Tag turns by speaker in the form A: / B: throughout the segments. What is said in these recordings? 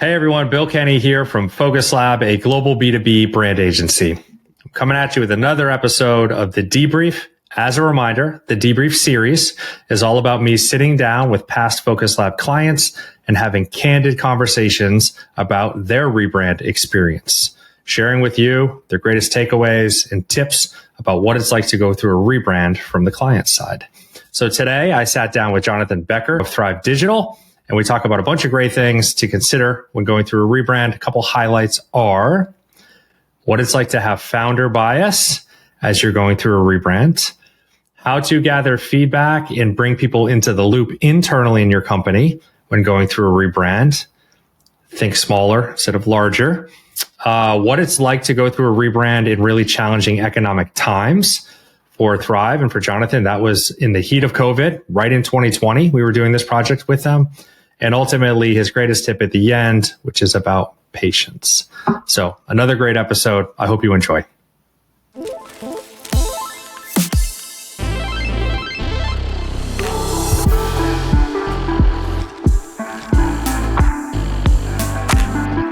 A: Hey everyone, Bill Kenney here from Focus Lab, a global B2B brand agency. I'm coming at you with another episode of the Debrief. As a reminder, the Debrief series is all about me sitting down with past Focus Lab clients and having candid conversations about their rebrand experience, sharing with you their greatest takeaways and tips about what it's like to go through a rebrand from the client side. So today I sat down with Jonathan Becker of Thrive Digital, and we talk about a bunch of great things to consider when going through a rebrand. A couple highlights are what it's like to have founder bias as you're going through a rebrand, how to gather feedback and bring people into the loop internally in your company when going through a rebrand, think smaller instead of larger, what it's like to go through a rebrand in really challenging economic times. For Thrive and for Jonathan, that was in the heat of COVID, right in 2020. We were doing this project with them. And ultimately, his greatest tip at the end, which is about patience. So another great episode. I hope you enjoy.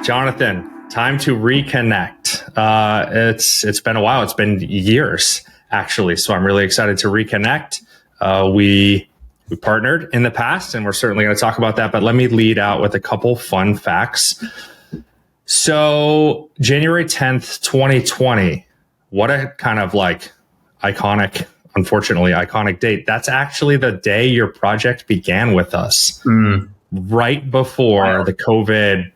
A: Jonathan, time to reconnect. It's been a while. It's been years, actually. So I'm really excited to reconnect. We partnered in the past, and we're certainly going to talk about that. But let me lead out with a couple fun facts. So January 10th, 2020, what a kind of like unfortunately iconic date. That's actually the day your project began with us, right before the COVID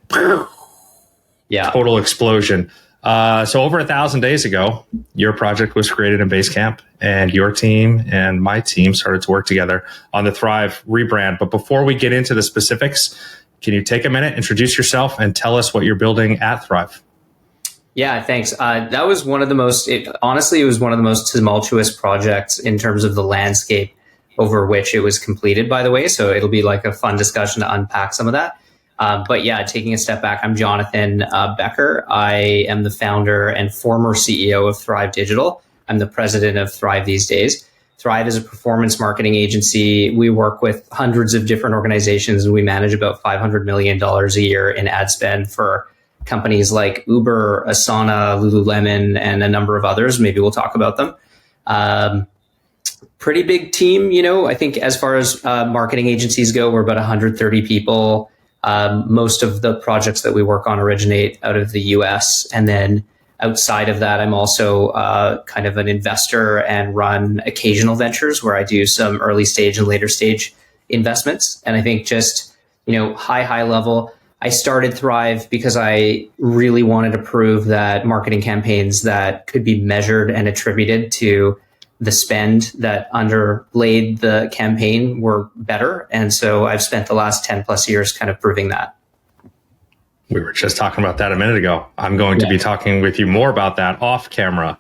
A: total explosion. So over 1,000 days ago, your project was created in Basecamp, and your team and my team started to work together on the Thrive rebrand. But before we get into the specifics, can you take a minute, introduce yourself, and tell us what you're building at Thrive?
B: Yeah, thanks. That was one of the most, honestly, it was one of the most tumultuous projects in terms of the landscape over which it was completed, by the way. So it'll be like a fun discussion to unpack some of that. But yeah, taking a step back, I'm Jonathan Becker. I am the founder and former CEO of Thrive Digital. I'm the president of Thrive these days. Thrive is a performance marketing agency. We work with hundreds of different organizations, and we manage about $500 million a year in ad spend for companies like Uber, Asana, Lululemon, and a number of others. Maybe we'll talk about them. Pretty big team, I think as far as marketing agencies go, we're about 130 people. Most of the projects that we work on originate out of the US. And then outside of that, I'm also kind of an investor and run occasional ventures where I do some early stage and later stage investments. And I think just, high level, I started Thrive because I really wanted to prove that marketing campaigns that could be measured and attributed to the spend that underlaid the campaign were better. And so I've spent the last 10 plus years kind of proving that.
A: We were just talking about that a minute ago. I'm going to be talking with you more about that off camera.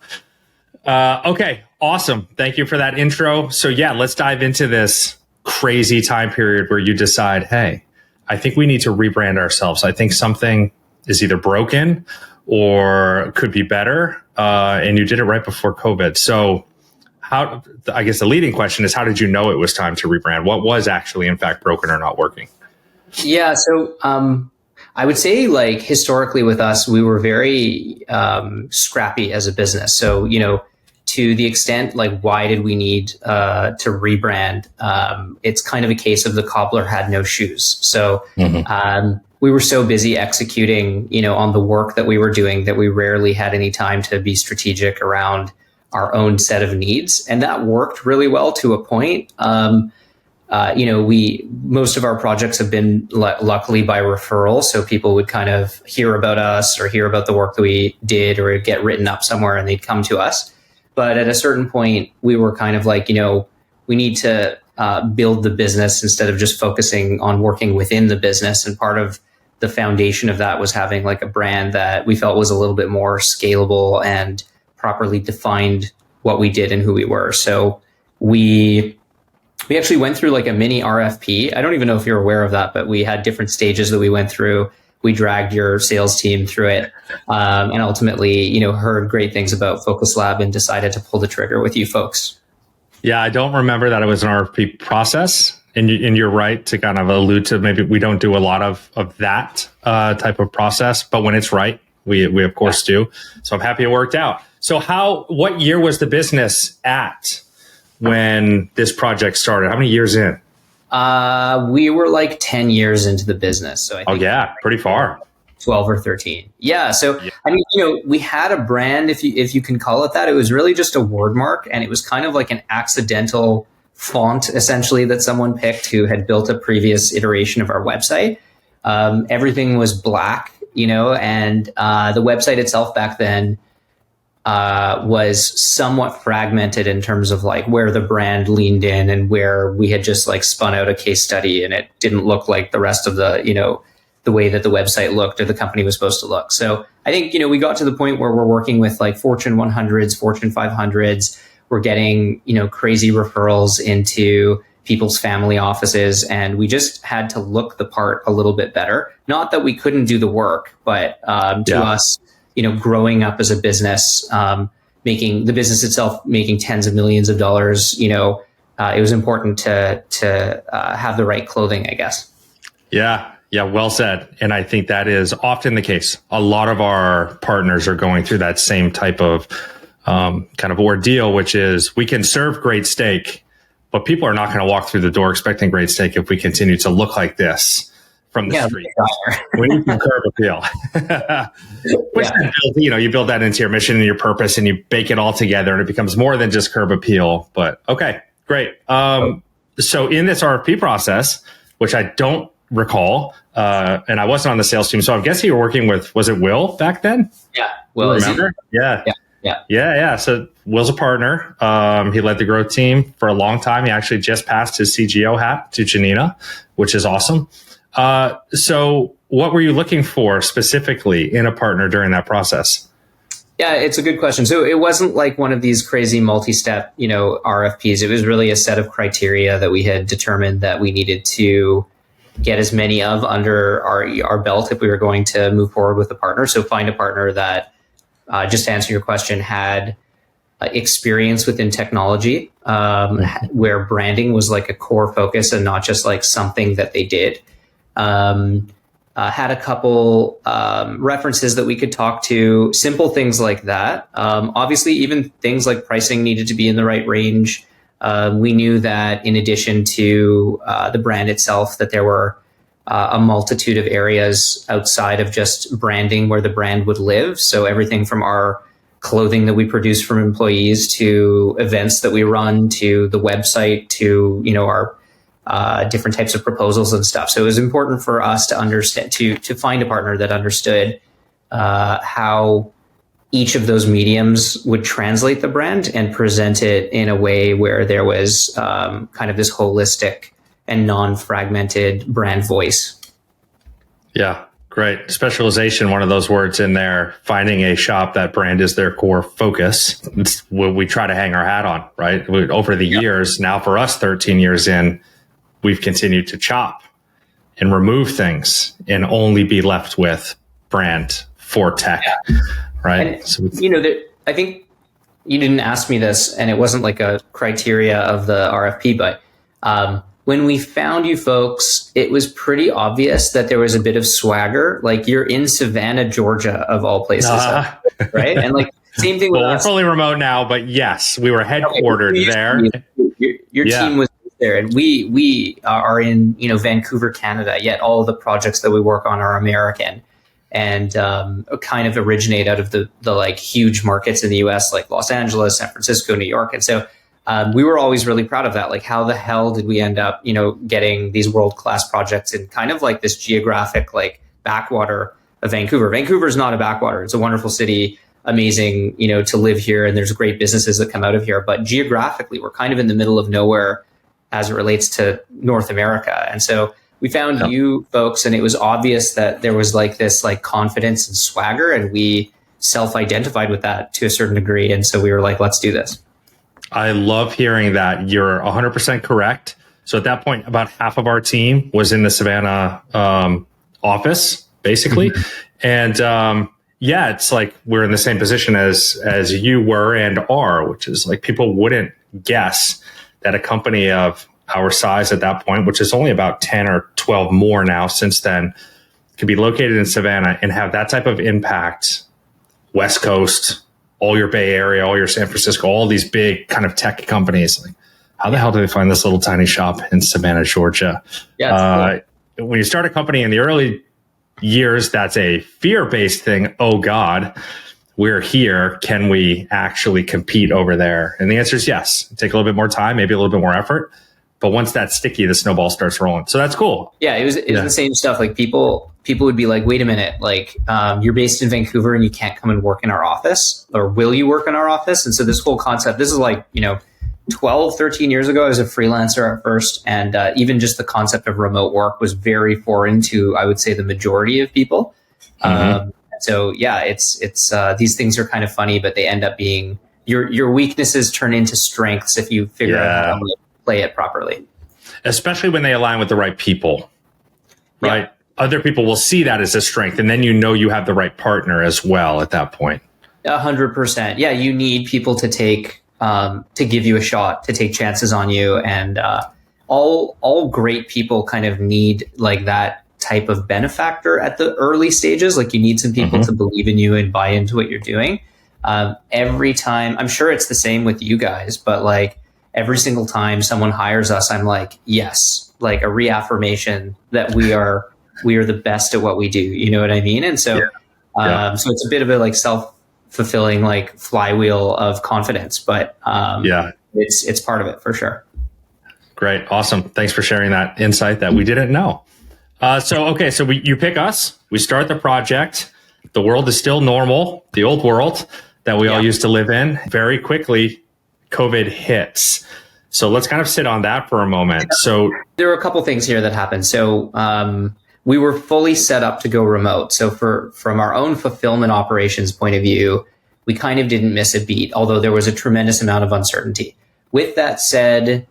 A: Okay, awesome. Thank you for that intro. So yeah, let's dive into this crazy time period where you decide, hey, I think we need to rebrand ourselves. I think something is either broken or could be better. And you did it right before COVID. So I guess the leading question is, how did you know it was time to rebrand? What was actually, in fact, broken or not working?
B: Yeah, so I would say, like, historically with us, we were very scrappy as a business. So, to the extent, like, why did we need to rebrand? It's kind of a case of the cobbler had no shoes. So we were so busy executing, on the work that we were doing that we rarely had any time to be strategic around our own set of needs. And that worked really well to a point. Most of our projects have been luckily by referral. So people would kind of hear about us or hear about the work that we did or get written up somewhere and they'd come to us. But at a certain point, we were kind of like, we need to build the business instead of just focusing on working within the business. And part of the foundation of that was having like a brand that we felt was a little bit more scalable and properly defined what we did and who we were. So we actually went through like a mini RFP. I don't even know if you're aware of that, but we had different stages that we went through. We dragged your sales team through it, and ultimately, heard great things about Focus Lab and decided to pull the trigger with you folks.
A: Yeah, I don't remember that it was an RFP process. And you're right to kind of allude to maybe we don't do a lot of that type of process, but when it's right, we of course do. So I'm happy it worked out. So what year was the business at when this project started? How many years in?
B: We were like 10 years into the business. So I think
A: pretty far.
B: 12 or 13. Yeah. So, I mean, we had a brand, if you can call it that. It was really just a word mark, and it was kind of like an accidental font, essentially, that someone picked who had built a previous iteration of our website. Everything was black, and the website itself back then was somewhat fragmented in terms of like where the brand leaned in and where we had just like spun out a case study, and it didn't look like the rest of the way that the website looked or the company was supposed to look. So I think, we got to the point where we're working with like Fortune 100s, Fortune 500s. We're getting, crazy referrals into people's family offices, and we just had to look the part a little bit better. Not that we couldn't do the work, but to us, growing up as a business, making the business itself, making tens of millions of dollars, it was important to have the right clothing, I guess.
A: Yeah, well said. And I think that is often the case. A lot of our partners are going through that same type of kind of ordeal, which is we can serve great steak, but people are not going to walk through the door expecting great steak if we continue to look like this from the street. We need some curb appeal. Which then builds, you build that into your mission and your purpose, and you bake it all together, and it becomes more than just curb appeal. But okay, great. So in this RFP process, which I don't recall, and I wasn't on the sales team, so I'm guessing you were working with, was it Will back then?
B: Yeah, Will.
A: Remember? Yeah. So Will's a partner. He led the growth team for a long time. He actually just passed his CGO hat to Janina, which is awesome. So what were you looking for specifically in a partner during that process?
B: Yeah, it's a good question. So it wasn't like one of these crazy multi-step, RFPs. It was really a set of criteria that we had determined that we needed to get as many of under our belt if we were going to move forward with a partner. So find a partner that, just to answer your question, had experience within technology, where branding was like a core focus and not just like something that they did. Had a couple references that we could talk to, simple things like that. Obviously, even things like pricing needed to be in the right range. We knew that in addition to the brand itself, that there were a multitude of areas outside of just branding where the brand would live. So everything from our clothing that we produce from employees to events that we run to the website to, our different types of proposals and stuff. So it was important for us to understand, to find a partner that understood how each of those mediums would translate the brand and present it in a way where there was kind of this holistic and non-fragmented brand voice.
A: Yeah, great. Specialization, one of those words in there, finding a shop that brand is their core focus. It's what we try to hang our hat on, right? Over the years, now for us, 13 years in, we've continued to chop and remove things and only be left with brand for tech, right?
B: And, so I think you didn't ask me this, and it wasn't like a criteria of the RFP, but when we found you folks, it was pretty obvious that there was a bit of swagger. Like, you're in Savannah, Georgia, of all places, right? And like, same thing with
A: we're
B: us.
A: Fully remote now, but yes, we were headquartered there.
B: Your team was there, and we are in Vancouver, Canada. Yet all of the projects that we work on are American, and kind of originate out of the like huge markets in the U.S. like Los Angeles, San Francisco, New York, and so. We were always really proud of that. Like, how the hell did we end up, getting these world-class projects in kind of like this geographic, like, backwater of Vancouver? Vancouver is not a backwater. It's a wonderful city, amazing, to live here. And there's great businesses that come out of here. But geographically, we're kind of in the middle of nowhere as it relates to North America. And so we found you folks, and it was obvious that there was like this like confidence and swagger, and we self-identified with that to a certain degree. And so we were like, let's do this.
A: I love hearing that. You're 100% correct. So at that point, about half of our team was in the Savannah office, basically. And it's like we're in the same position as you were and are, which is like people wouldn't guess that a company of our size at that point, which is only about 10 or 12 more now since then, could be located in Savannah and have that type of impact, West Coast, all your Bay Area, all your San Francisco, all these big kind of tech companies. Like, how the hell do they find this little tiny shop in Savannah, Georgia?
B: Yeah,
A: cool. When you start a company in the early years, that's a fear-based thing. Oh God, we're here. Can we actually compete over there? And the answer is yes. Take a little bit more time, maybe a little bit more effort. But once that's sticky, the snowball starts rolling. So that's cool.
B: Yeah, it was the same stuff. Like people would be like, wait a minute, like you're based in Vancouver and you can't come and work in our office, or will you work in our office? And so this whole concept, this is like, 12, 13 years ago, I was a freelancer at first. And even just the concept of remote work was very foreign to, I would say, the majority of people. So yeah, it's these things are kind of funny, but they end up being your weaknesses turn into strengths if you figure out how to play it properly. Especially
A: when they align with the right people, right? Yeah. Other people will see that as a strength, and then you have the right partner as well at that point.
B: 100%. Yeah, you need people to give you a shot, to take chances on you, and all great people kind of need like that type of benefactor at the early stages. Like you need some people to believe in you and buy into what you're doing. Every time, I'm sure it's the same with you guys, but like every single time someone hires us, I'm like, yes, like a reaffirmation that we are the best at what we do. You know what I mean? And so, so it's a bit of a like self-fulfilling like flywheel of confidence, but it's part of it for sure.
A: Great. Awesome. Thanks for sharing that insight that we didn't know. So you pick us, we start the project. The world is still normal, the old world that we all used to live in. Very quickly, COVID hits. So let's kind of sit on that for a moment. So
B: there are a couple things here that happened. So we were fully set up to go remote. So from our own fulfillment operations point of view, we kind of didn't miss a beat, although there was a tremendous amount of uncertainty. With that said,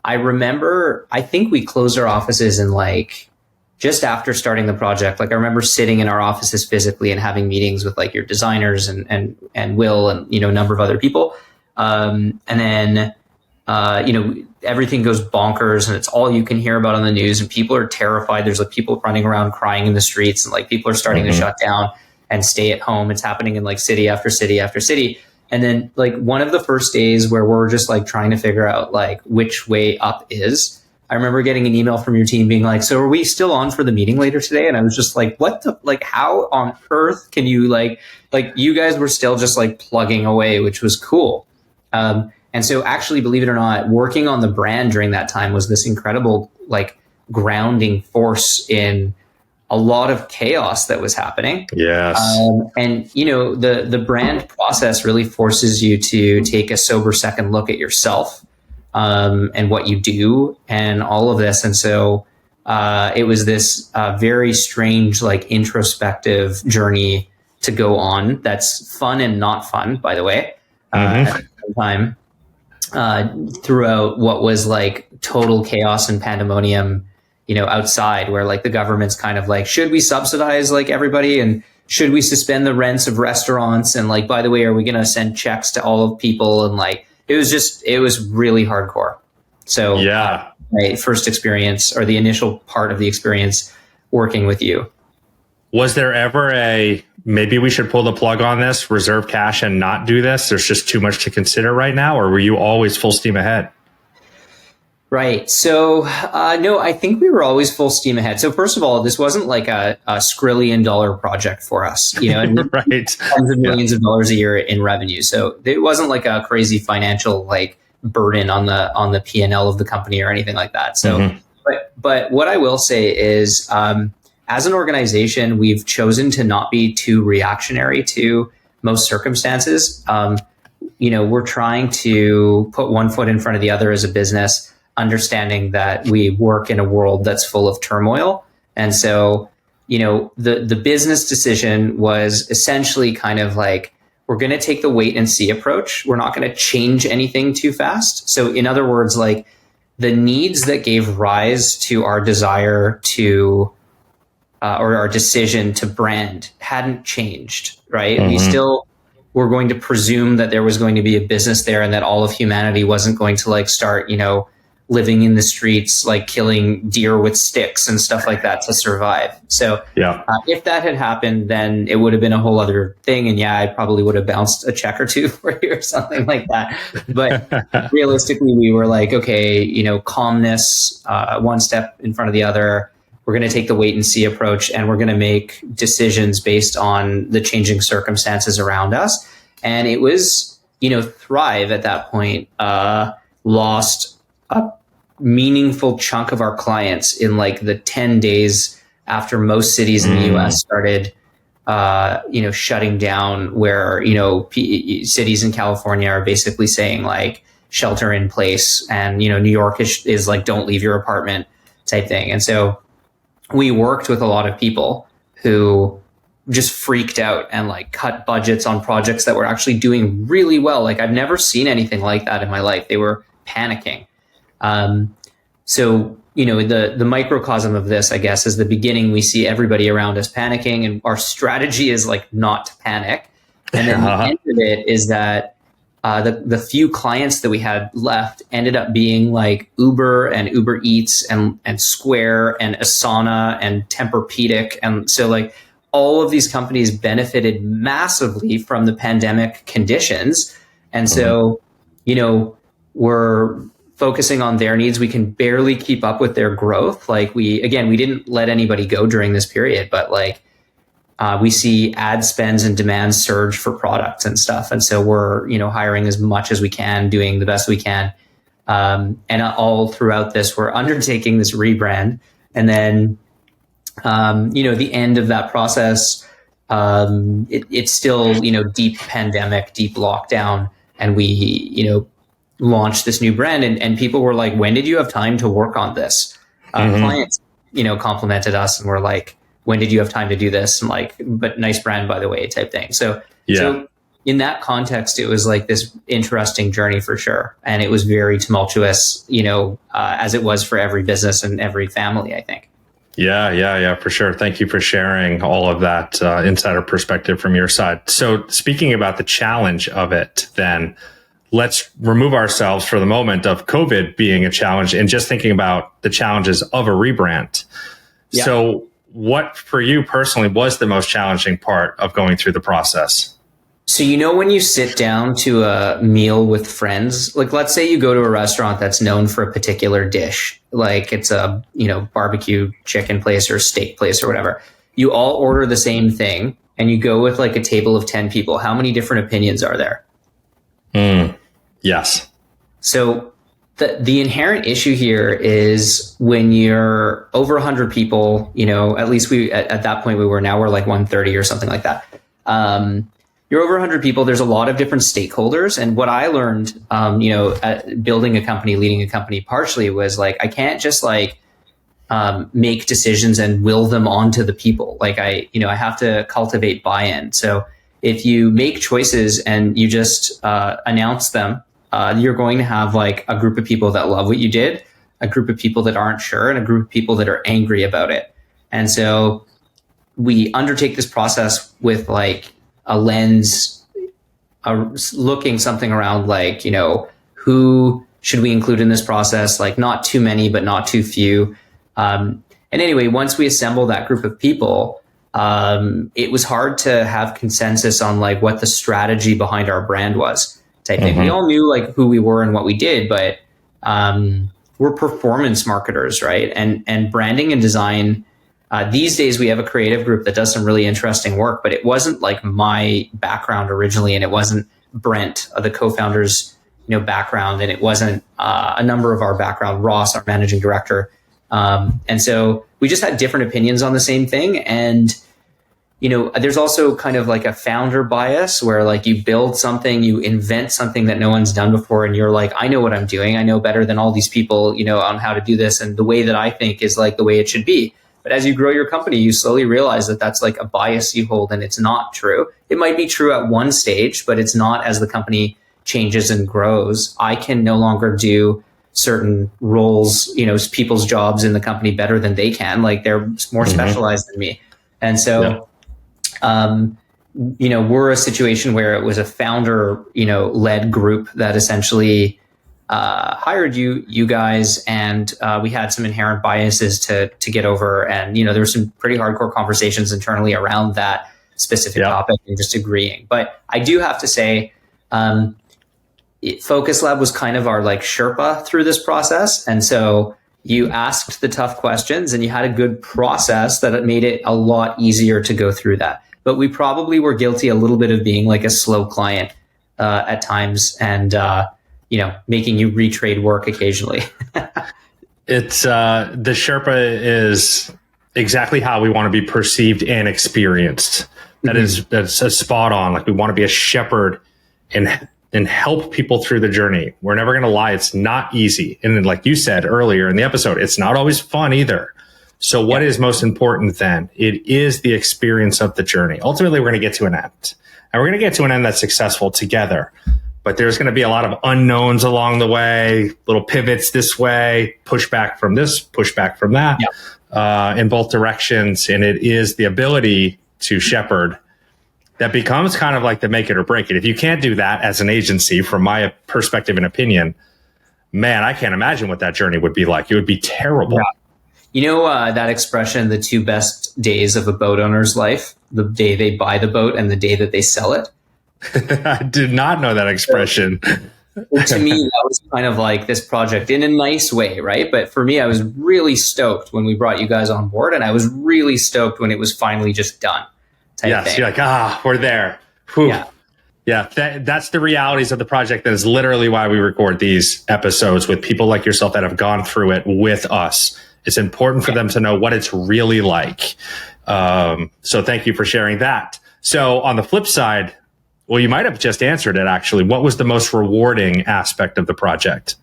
B: I think we closed our offices in like just after starting the project. Like I remember sitting in our offices physically and having meetings with like your designers and Will and, a number of other people. And then, everything goes bonkers and it's all you can hear about on the news and people are terrified. There's like people running around crying in the streets and like people are starting to shut down and stay at home. It's happening in like city after city after city. And then like one of the first days where we're just like trying to figure out like which way up is, I remember getting an email from your team being like, so are we still on for the meeting later today? And I was just like, how on earth can you like you guys were still just like plugging away, which was cool. And so actually, believe it or not, working on the brand during that time was this incredible like grounding force in a lot of chaos that was happening.
A: Yes.
B: And the brand process really forces you to take a sober second look at yourself and what you do and all of this. And so it was this very strange, like introspective journey to go on. That's fun and not fun, by the way, at the same time, throughout what was like total chaos and pandemonium, outside, where like the government's kind of like, should we subsidize like everybody? And should we suspend the rents of restaurants? And like, by the way, are we going to send checks to all of people? And like, it was really hardcore. So my first experience, or the initial part of the experience working with you.
A: Was there ever maybe we should pull the plug on this, reserve cash and not do this? There's just too much to consider right now. Or were you always full steam ahead?
B: Right. So, no, I think we were always full steam ahead. So first of all, this wasn't like a $1 trillion project for us, and
A: right.
B: Tons of millions of dollars a year in revenue. So it wasn't like a crazy financial like burden on the P&L of the company or anything like that. So, but what I will say is, as an organization, we've chosen to not be too reactionary to most circumstances. We're trying to put one foot in front of the other as a business, understanding that we work in a world that's full of turmoil. And so, the business decision was essentially kind of like, we're going to take the wait and see approach. We're not going to change anything too fast. So in other words, like the needs that gave rise to our desire to, or our decision to brand hadn't changed, right? We still were going to presume that there was going to be a business there and that all of humanity wasn't going to like start, living in the streets, like killing deer with sticks and stuff like that to survive. So if that had happened, then it would have been a whole other thing. And I probably would have bounced a check or two for you or something like that. But realistically, we were like, okay, calmness, one step in front of the other. We're going to take the wait and see approach, and we're going to make decisions based on the changing circumstances around us. And it was, Thrive at that point, lost a meaningful chunk of our clients in like the 10 days after most cities in the US started, shutting down, where, cities in California are basically saying like shelter in place, and, New York is like, don't leave your apartment type thing. And so we worked with a lot of people who just freaked out and like cut budgets on projects that were actually doing really well. Like I've never seen anything like that in my life. They were panicking. So, the microcosm of this, I guess, is the beginning. We see everybody around us panicking, and our strategy is like not to panic. And then the end of it is that the few clients that we had left ended up being like Uber and Uber Eats and Square and Asana and Tempur-Pedic. And so like all of these companies benefited massively from the pandemic conditions. And so, we're focusing on their needs. We can barely keep up with their growth. Like we didn't let anybody go during this period, but like we see ad spends and demand surge for products and stuff. And so we're, hiring as much as we can, doing the best we can. And all throughout this, we're undertaking this rebrand. And then, the end of that process, it's still, deep pandemic, deep lockdown. And we, launched this new brand, and people were like, when did you have time to work on this? Clients, complimented us and were like, when did you have time to do this? And like, but nice brand, by the way, type thing. So in that context, it was like this interesting journey for sure. And it was very tumultuous, as it was for every business and every family, I think.
A: Yeah, for sure. Thank you for sharing all of that insider perspective from your side. So speaking about the challenge of it, then let's remove ourselves for the moment of COVID being a challenge and just thinking about the challenges of a rebrand. Yeah. So what for you personally was the most challenging part of going through the process?
B: So, when you sit down to a meal with friends, like let's say you go to a restaurant that's known for a particular dish, like it's a, barbecue chicken place or steak place or whatever. You all order the same thing and you go with like a table of 10 people. How many different opinions are there?
A: Yes.
B: So the inherent issue here is when you're over 100 people, at least at that point we were, now we're like 130 or something like that. You're over 100 people. There's a lot of different stakeholders. And what I learned, at building a company, leading a company partially was like, I can't just like make decisions and will them onto the people. Like I have to cultivate buy-in. So if you make choices and you just announce them, you're going to have like a group of people that love what you did, a group of people that aren't sure, and a group of people that are angry about it. And so we undertake this process with like a lens, looking something around like, who should we include in this process? Like not too many, but not too few. And anyway, once we assemble that group of people, it was hard to have consensus on like what the strategy behind our brand was. Type thing. We all knew like who we were and what we did, but we're performance marketers, right? And branding and design. These days we have a creative group that does some really interesting work, but it wasn't like my background originally, and it wasn't Brent, the co-founder's background, and it wasn't a number of our background, Ross, our managing director. And so we just had different opinions on the same thing. And there's also kind of like a founder bias where like you build something, you invent something that no one's done before. And you're like, I know what I'm doing. I know better than all these people, on how to do this. And the way that I think is like the way it should be. But as you grow your company, you slowly realize that that's like a bias you hold, and it's not true. It might be true at one stage, but it's not as the company changes and grows. I can no longer do certain roles, people's jobs in the company better than they can. Like they're more specialized than me. And so, we're a situation where it was a founder, led group that essentially hired you guys, and we had some inherent biases to get over, and there were some pretty hardcore conversations internally around that specific topic and just agreeing. But I do have to say, Focus Lab was kind of our like Sherpa through this process, and so you asked the tough questions, and you had a good process that made it a lot easier to go through that. But we probably were guilty a little bit of being like a slow client at times, and making you retrade work occasionally.
A: It's the Sherpa is exactly how we want to be perceived and experienced. That's a spot on. Like, we want to be a shepherd and help people through the journey. We're never going to lie. It's not easy. And then, like you said earlier in the episode, it's not always fun either. So what is most important then? It is the experience of the journey. Ultimately, we're going to get to an end, and we're going to get to an end that's successful together. But there's going to be a lot of unknowns along the way, little pivots this way, pushback from this, pushback from that, in both directions. And it is the ability to shepherd that becomes kind of like the make it or break it. If you can't do that as an agency, from my perspective and opinion, man, I can't imagine what that journey would be like. It would be terrible.
B: Yeah. That expression, the two best days of a boat owner's life, the day they buy the boat and the day that they sell it.
A: I did not know that expression.
B: To me, that was kind of like this project in a nice way, right? But for me, I was really stoked when we brought you guys on board, and I was really stoked when it was finally just done.
A: Yes, you're like, we're there. Whew. Yeah, that's the realities of the project. That is literally why we record these episodes with people like yourself that have gone through it with us. It's important for them to know what it's really like. So thank you for sharing that. So on the flip side, well, you might have just answered it, actually. What was the most rewarding aspect of the project?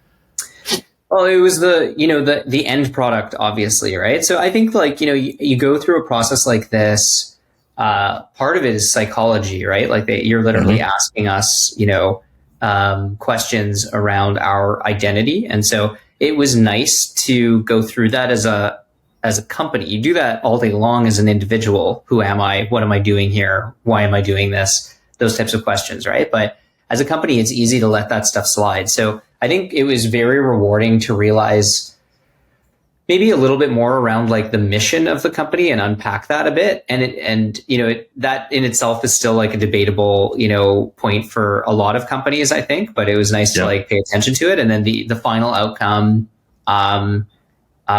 B: Well, it was the end product, obviously, right? So I think you go through a process like this. Part of it is psychology, right? Like you're literally asking us, questions around our identity. And so it was nice to go through that as a company. You do that all day long as an individual. Who am I? What am I doing here? Why am I doing this? Those types of questions, right? But as a company, it's easy to let that stuff slide. So I think it was very rewarding to realize maybe a little bit more around like the mission of the company and unpack that a bit. That in itself is still like a debatable, point for a lot of companies, I think, but it was nice to like pay attention to it. And then the final outcome,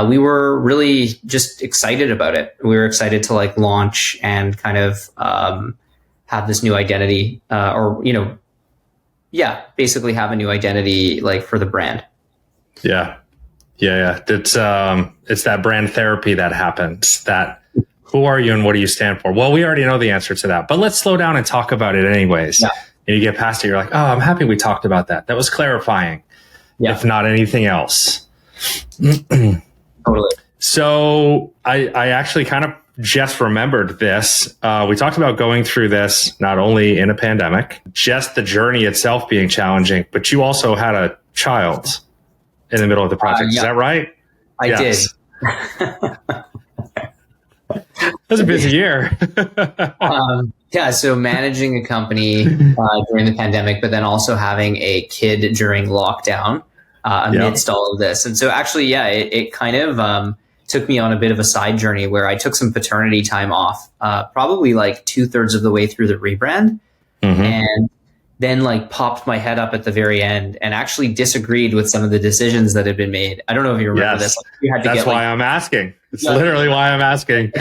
B: we were really just excited about it. We were excited to like launch and kind of, have this new identity, basically have a new identity like for the brand. Yeah. It's
A: that brand therapy that happens. That who are you and what do you stand for? Well, we already know the answer to that, but let's slow down and talk about it anyways. Yeah. And you get past it, you're like, oh, I'm happy we talked about that. That was clarifying, if not anything else.
B: Totally.
A: So I actually kind of just remembered this. We talked about going through this not only in a pandemic, just the journey itself being challenging, but you also had a child in the middle of the project. Is that right?
B: I did.
A: It was a busy year.
B: So managing a company during the pandemic, but then also having a kid during lockdown amidst all of this. And so actually, it kind of took me on a bit of a side journey where I took some paternity time off, probably like 2/3 of the way through the rebrand. And then like popped my head up at the very end and actually disagreed with some of the decisions that had been made. I don't know if you remember this. You had to
A: That's why I'm asking. It's literally why I'm asking.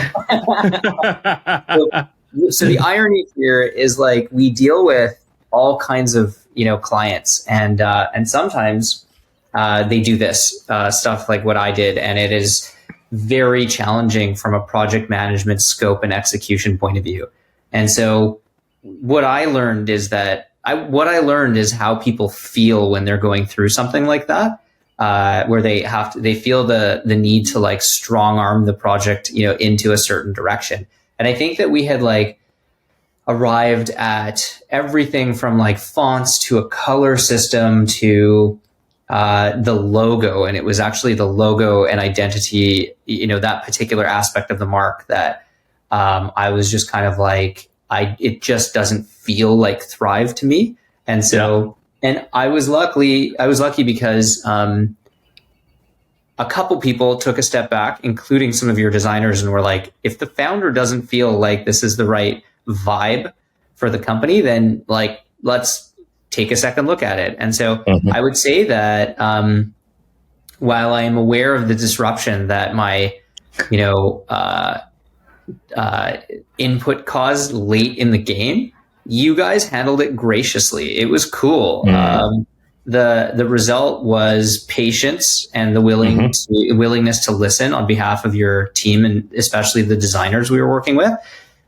B: So the irony here is like we deal with all kinds of, clients and sometimes they do this stuff like what I did. And it is very challenging from a project management scope and execution point of view. And so what I learned is how people feel when they're going through something like that, where they feel the need to like strong arm the project, into a certain direction. And I think that we had like arrived at everything from like fonts to a color system to the logo. And it was actually the logo and identity, that particular aspect of the mark that I was just kind of like, it just doesn't feel like Thrive to me. And so And I was lucky because a couple people took a step back, including some of your designers, and were like, if the founder doesn't feel like this is the right vibe for the company, then like, let's take a second look at it. And so I would say that while I am aware of the disruption that my, input caused late in the game, you guys handled it graciously. It was cool. The result was patience and the willingness to listen on behalf of your team, and especially the designers we were working with.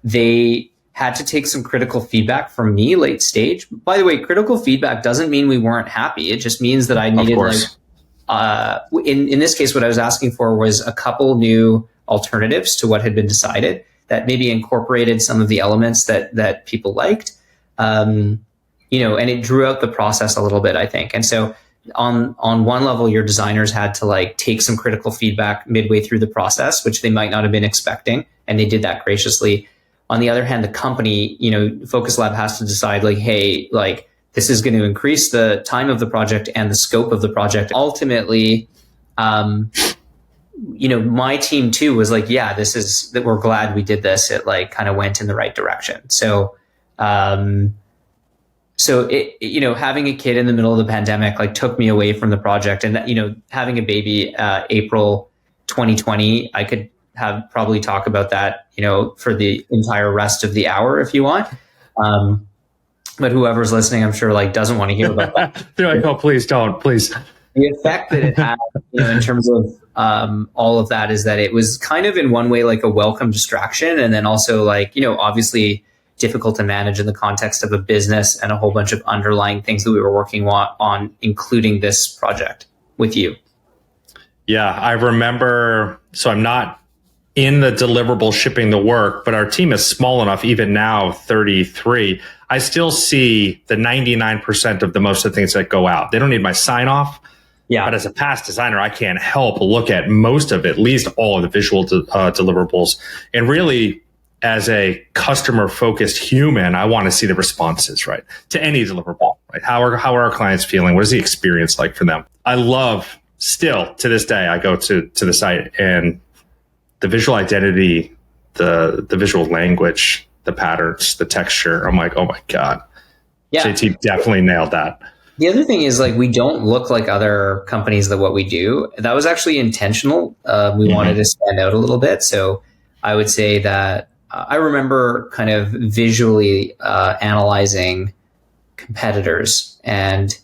B: They had to take some critical feedback from me late stage. By the way, critical feedback doesn't mean we weren't happy. It just means that I needed, in this case, what I was asking for was a couple new alternatives to what had been decided that maybe incorporated some of the elements that people liked. And it drew out the process a little bit, I think. And so on one level, your designers had to like take some critical feedback midway through the process, which they might not have been expecting. And they did that graciously. On the other hand, the company, Focus Lab has to decide like, hey, like this is going to increase the time of the project and the scope of the project. Ultimately, my team too was like, yeah, this is that we're glad we did this. It like kind of went in the right direction. So, having a kid in the middle of the pandemic, like took me away from the project, and, having a baby, April 2020, I could probably talk about that, for the entire rest of the hour if you want. But whoever's listening, I'm sure like doesn't want to hear about that.
A: They're like, oh, please don't, please.
B: The effect that it had, in terms of all of that, is that it was kind of in one way like a welcome distraction, and then also like, obviously difficult to manage in the context of a business and a whole bunch of underlying things that we were working on, including this project with you.
A: Yeah, I remember. So I'm not in the deliverable shipping the work, but our team is small enough, even now, 33. I still see the 99% of the most of the things that go out. They don't need my sign off. Yeah. But as a past designer, I can't help but look at most of it, at least all of the visual deliverables. And really, as a customer focused human, I want to see the responses, right, to any deliverable. Right? How are our clients feeling? What is the experience like for them? I love, still to this day, I go to the site, and the visual identity, the visual language, the patterns, the texture. I'm like, oh my God. Yeah. JT definitely nailed that.
B: The other thing is like, we don't look like other companies that what we do. That was actually intentional. We wanted to stand out a little bit. So I would say that I remember kind of visually analyzing competitors, and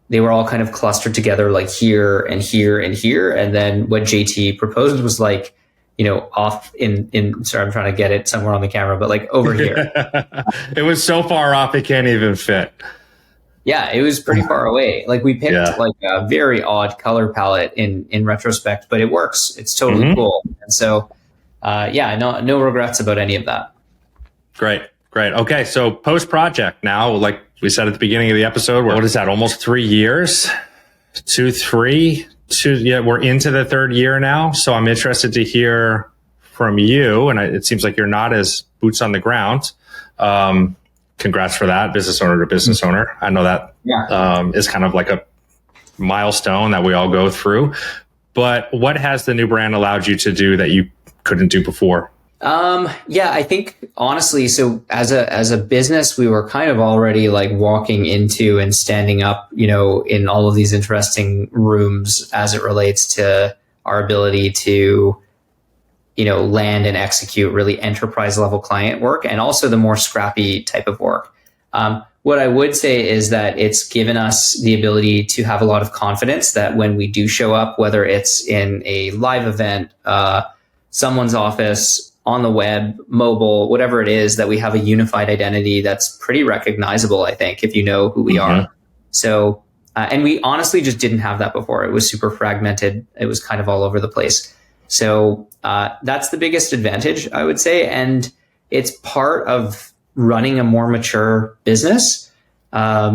B: they were all kind of clustered together like here and here and here. And then what JT proposed was like, off in, sorry, I'm trying to get it somewhere on the camera, but like over here.
A: It was so far off, it can't even fit.
B: Yeah, it was pretty far away. Like we picked like a very odd color palette in retrospect, but it works. It's totally cool. And so, no regrets about any of that. Great.
A: Okay, so post-project now, like we said at the beginning of the episode, what is that, almost 3 years? 2, 3? We're into the third year now. So I'm interested to hear from you. And it seems like you're not as boots on the ground. Congrats for that, business owner to business owner. I know that is kind of like a milestone that we all go through. But what has the new brand allowed you to do that you couldn't do before?
B: I think honestly, so as a business, we were kind of already like walking into and standing up, in all of these interesting rooms as it relates to our ability to, land and execute really enterprise level client work, and also the more scrappy type of work. What I would say is that it's given us the ability to have a lot of confidence that when we do show up, whether it's in a live event, someone's office, on the web, mobile, whatever it is, that we have a unified identity that's pretty recognizable, I think, if you know who we are. So, and we honestly just didn't have that before. It was super fragmented. It was kind of all over the place. So that's the biggest advantage, I would say. And it's part of running a more mature business. I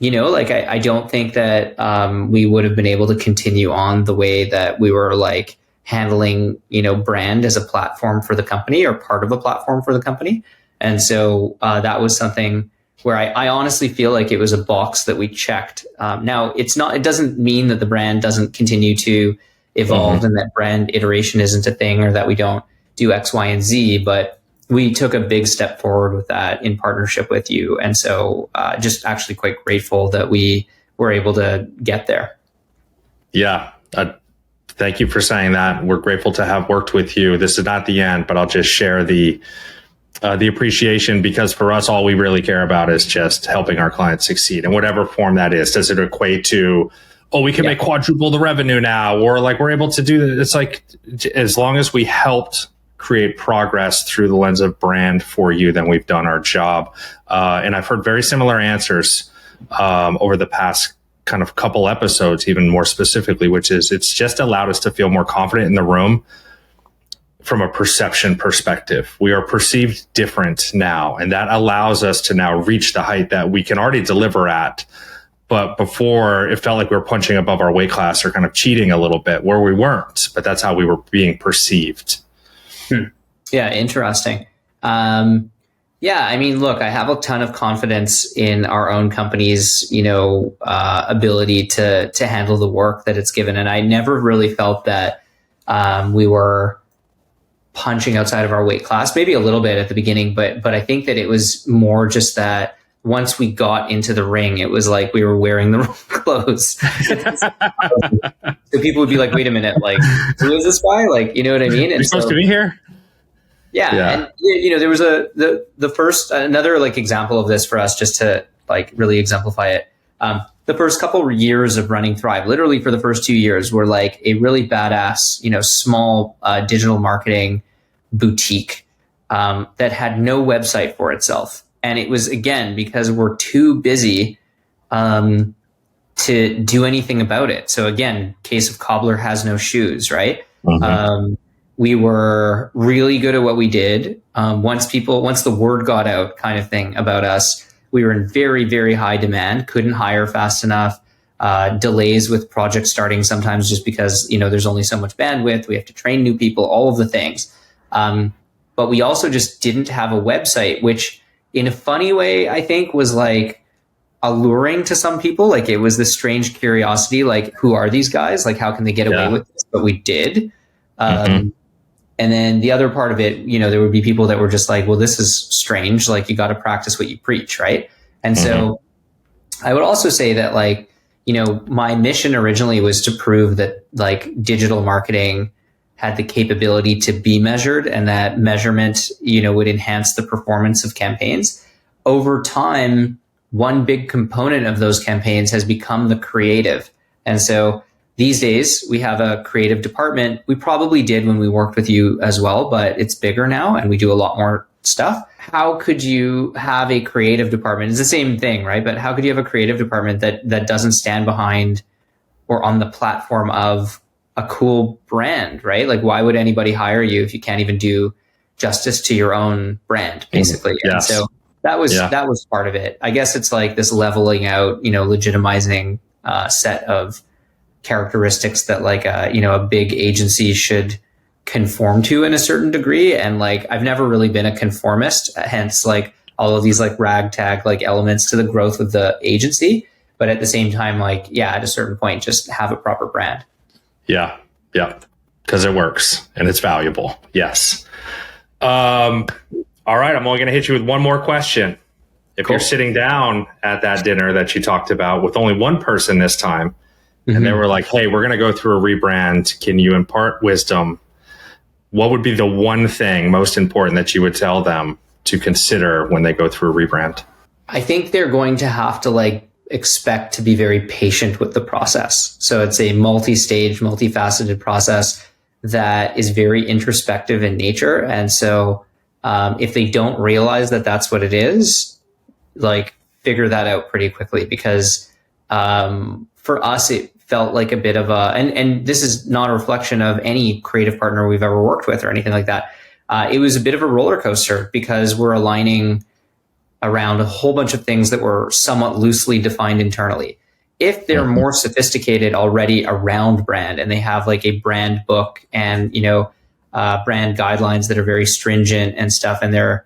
B: don't think that we would have been able to continue on the way that we were like handling, brand as a platform for the company or part of a platform for the company. And so that was something where I honestly feel like it was a box that we checked. Now it doesn't mean that the brand doesn't continue to evolve and that brand iteration isn't a thing or that we don't do X, Y, and Z, but we took a big step forward with that in partnership with you. And so just actually quite grateful that we were able to get there.
A: Yeah. Thank you for saying that. We're grateful to have worked with you. This is not the end, but I'll just share the appreciation, because for us, all we really care about is just helping our clients succeed in whatever form that is. Does it equate to, oh, we can make quadruple the revenue now, or like we're able to do that? It's like, as long as we helped create progress through the lens of brand for you, then we've done our job. And I've heard very similar answers over the past kind of couple episodes, even more specifically, which is it's just allowed us to feel more confident in the room from a perception perspective. We are perceived different now, and that allows us to now reach the height that we can already deliver at. But before, it felt like we were punching above our weight class or kind of cheating a little bit where we weren't, but that's how we were being perceived.
B: Yeah, interesting. Yeah, I mean, look, I have a ton of confidence in our own company's, ability to handle the work that it's given. And I never really felt that we were punching outside of our weight class, maybe a little bit at the beginning, but I think that it was more just that once we got into the ring, it was like we were wearing the wrong clothes. So people would be like, wait a minute, like, who is this guy? Like, you know what I mean?
A: You're supposed to be here?
B: Yeah. And, there was the first, another like example of this for us, just to like really exemplify it. The first couple of years of running Thrive, literally for the first 2 years, were like a really badass, small digital marketing boutique that had no website for itself. And it was, again, because we're too busy to do anything about it. So again, case of cobbler has no shoes, right? We were really good at what we did. Once the word got out kind of thing about us, we were in very, very high demand, couldn't hire fast enough, delays with projects starting sometimes just because, there's only so much bandwidth. We have to train new people, all of the things. But we also just didn't have a website, which in a funny way, I think was like alluring to some people. Like it was this strange curiosity, like, who are these guys? Like, how can they get away with this? But we did. And then the other part of it, there would be people that were just like, well, this is strange. Like, you got to practice what you preach. Right. And so I would also say that, like, my mission originally was to prove that like digital marketing had the capability to be measured, and that measurement, would enhance the performance of campaigns. Over time, one big component of those campaigns has become the creative. And so these days, we have a creative department. We probably did when we worked with you as well, but it's bigger now and we do a lot more stuff. How could you have a creative department? It's the same thing, right? But how could you have a creative department that doesn't stand behind or on the platform of a cool brand, right? Like, why would anybody hire you if you can't even do justice to your own brand, basically?
A: Yes.
B: And so that was part of it. I guess it's like this leveling out, legitimizing set of characteristics that like a big agency should conform to in a certain degree. And like, I've never really been a conformist, hence like all of these like ragtag like elements to the growth of the agency. But at the same time, like, at a certain point, just have a proper brand. Yeah.
A: Because it works and it's valuable. Yes. All right. I'm only going to hit you with one more question. If you're sitting down at that dinner that you talked about with only one person this time, and they were like, hey, we're going to go through a rebrand. Can you impart wisdom? What would be the one thing most important that you would tell them to consider when they go through a rebrand?
B: I think they're going to have to like expect to be very patient with the process. So it's a multi-stage, multifaceted process that is very introspective in nature. And so if they don't realize that that's what it is, like, figure that out pretty quickly, because for us, it felt like a bit of and this is not a reflection of any creative partner we've ever worked with or anything like that. It was a bit of a roller coaster because we're aligning around a whole bunch of things that were somewhat loosely defined internally. If they're more sophisticated already around brand and they have like a brand book and, brand guidelines that are very stringent and stuff, and they're,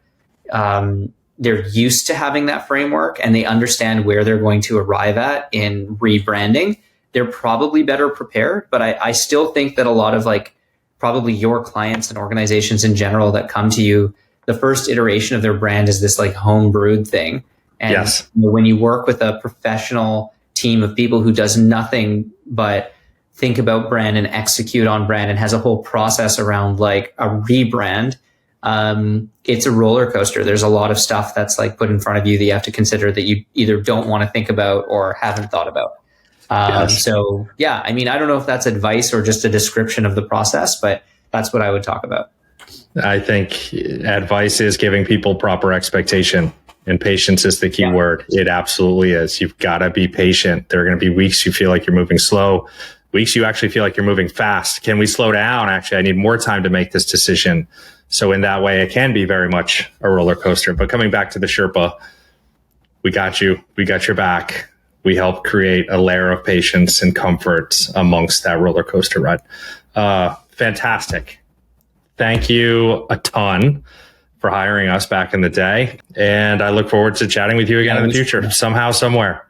B: they're used to having that framework and they understand where they're going to arrive at in rebranding, they're probably better prepared. But I still think that a lot of like probably your clients and organizations in general that come to you, the first iteration of their brand is this like homebrewed thing. And
A: Yes.
B: when you work with a professional team of people who does nothing but think about brand and execute on brand and has a whole process around like a rebrand, it's a roller coaster. There's a lot of stuff that's like put in front of you that you have to consider that you either don't want to think about or haven't thought about.
A: Yes.
B: So yeah, I mean, I don't know if that's advice or just a description of the process, but that's what I would talk about.
A: I think advice is giving people proper expectation, and patience is the key word. It absolutely is. You've got to be patient. There are going to be weeks you feel like you're moving slow, weeks you actually feel like you're moving fast. Can we slow down? Actually, I need more time to make this decision. So in that way, it can be very much a roller coaster. But coming back to the Sherpa, we got you. We got your back. We help create a layer of patience and comfort amongst that roller coaster ride. Fantastic. Thank you a ton for hiring us back in the day. And I look forward to chatting with you again in the future, somehow, somewhere.